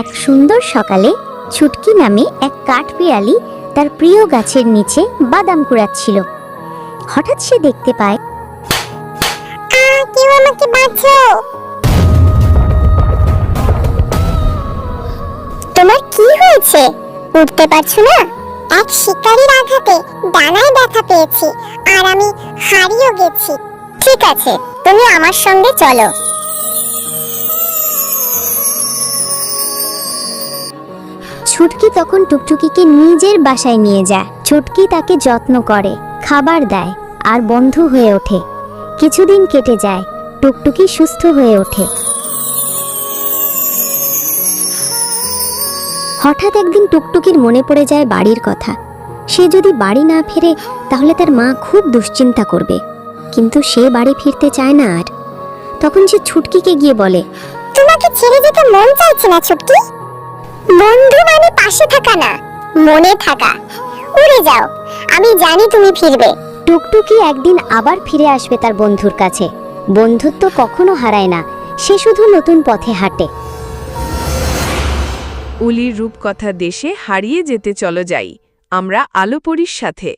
এক সুন্দর সকালে ছুটকি নামে এক কাঠবিড়ালি তার প্রিয় গাছের নিচে বাদাম কুড়াচ্ছিল। হঠাৎ সে দেখতে পায়, কেউ আমাকে বাঁচাও। তোমার কি হয়েছে? উঠতে পারছো না? এক শিকারীর আঘাতে ডানায় ব্যথা পেয়েছি, আর আমি হারিয়েও গেছি। ঠিক আছে, তুমি আমার সঙ্গে চলো। ছুটকি তখন টুকটুকিকে নিজের বাসায় নিয়ে যায়। ছুটকি তাকে যত্ন করে, খাবার দেয় আর বন্ধু হয়ে ওঠে। কিছুদিন কেটে যায়, টুকটুকি সুস্থ হয়ে ওঠে। হঠাৎ একদিন টুকটুকির মনে পড়ে যায় বাড়ির কথা। সে যদি বাড়ি না ফেরে তাহলে তার মা খুব দুশ্চিন্তা করবে, কিন্তু সে বাড়ি ফিরতে চায় না আর। তখন সে ছুটকিকে গিয়ে বলে, তোমাকে ছেড়ে যেতে মন চাইছে না ছুটকি। বন্ধু মানে পাশে থাকা না, মনে থাকা। উড়ে যাও, আমি জানি তুমি ফিরবে। টুকটুকি একদিন আবার ফিরে আসবে তার বন্ধুর কাছে। বন্ধুত্ব কখনো হারায় না, সে শুধু নতুন পথে হাঁটে। উলির রূপকথা দেশে হারিয়ে যেতে চলো যাই আমরা আলোপরীর সাথে।